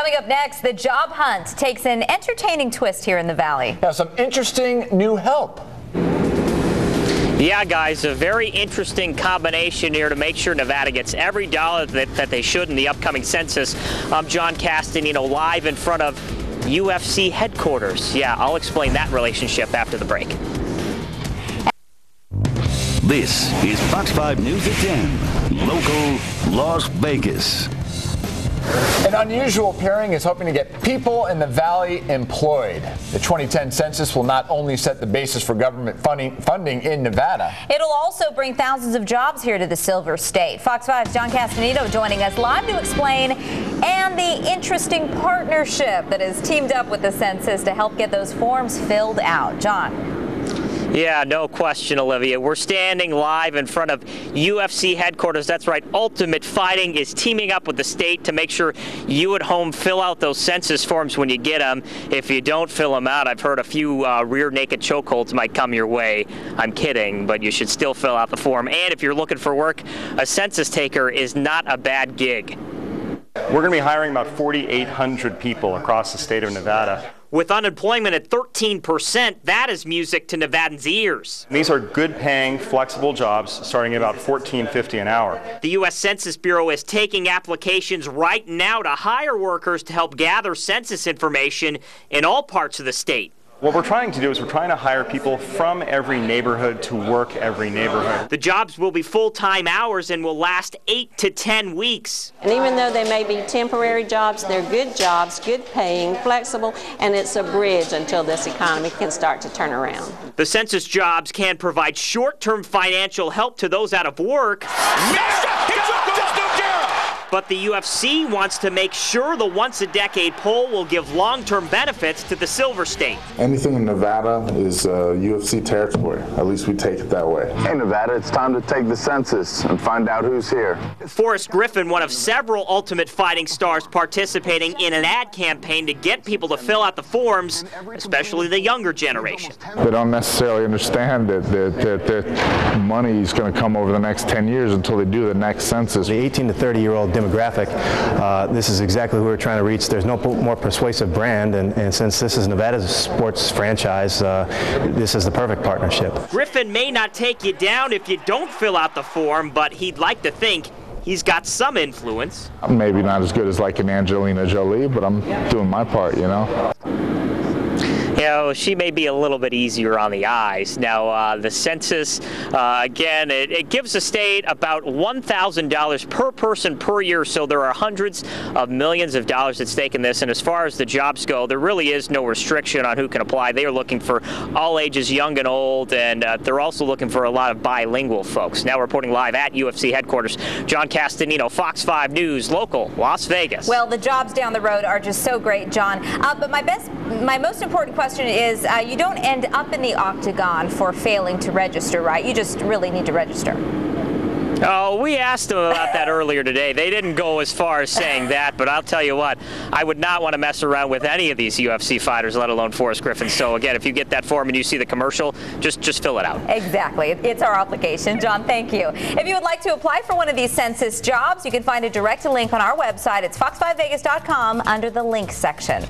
Coming up next, the job hunt takes an entertaining twist here in the Valley. Now, some interesting new help. Yeah, guys, a very interesting combination here to make sure Nevada gets every dollar that they should in the upcoming census. I'm John Castanino, live in front of UFC headquarters. Yeah, I'll explain that relationship after the break. This is Fox 5 News at 10, local Las Vegas. An unusual pairing is hoping to get people in the Valley employed. The 2010 census will not only set the basis for government funding in Nevada. It'll also bring thousands of jobs here to the Silver State. Fox 5's John Castanino joining us live to explain, and the interesting partnership that has teamed up with the census to help get those forms filled out. John. Yeah, no question, Olivia. We're standing live in front of UFC headquarters. That's right. Ultimate Fighting is teaming up with the state to make sure you at home fill out those census forms when you get them. If you don't fill them out, I've heard a few rear naked chokeholds might come your way. I'm kidding, but you should still fill out the form. And if you're looking for work, a census taker is not a bad gig. We're going to be hiring about 4,800 people across the state of Nevada. With unemployment at 13%, that is music to Nevadans' ears. These are good-paying, flexible jobs starting at about $14.50 an hour. The U.S. Census Bureau is taking applications right now to hire workers to help gather census information in all parts of the state. What we're trying to do is we're trying to hire people from every neighborhood to work every neighborhood. The jobs will be full-time hours and will last 8 to 10 weeks. And even though they may be temporary jobs, they're good jobs, good paying, flexible, and it's a bridge until this economy can start to turn around. The census jobs can provide short-term financial help to those out of work. But the UFC wants to make sure the once-a-decade poll will give long-term benefits to the Silver State. Anything in Nevada is UFC territory. At least we take it that way. Hey, Nevada, it's time to take the census and find out who's here. Forrest Griffin, one of several Ultimate Fighting stars participating in an ad campaign to get people to fill out the forms, especially the younger generation. They don't necessarily understand that money is going to come over the next 10 years until they do the next census. The 18 to 30-year-old demographic, this is exactly who we're trying to reach. There's no more persuasive brand, and since this is Nevada's sports franchise, this is the perfect partnership. Griffin may not take you down if you don't fill out the form, but he'd like to think he's got some influence. I'm maybe not as good as like an Angelina Jolie, but I'm doing my part, you know. You know, she may be a little bit easier on the eyes. Now, the census, again, it gives the state about $1,000 per person per year, so there are hundreds of millions of dollars at stake in this. And as far as the jobs go, there really is no restriction on who can apply. They are looking for all ages, young and old, and they're also looking for a lot of bilingual folks. Now reporting live at UFC headquarters, John Castanino, Fox 5 News, local, Las Vegas. Well, the jobs down the road are just so great, John. But my most important question is you don't end up in the octagon for failing to register, right? You just really need to register. Oh, we asked them about that earlier today. They didn't go as far as saying that, but I'll tell you what, I would not want to mess around with any of these UFC fighters, let alone Forrest Griffin. So again, if you get that form and you see the commercial, just fill it out. Exactly. It's our obligation. John, thank you. If you would like to apply for one of these census jobs, you can find a direct link on our website. It's fox5vegas.com under the links section.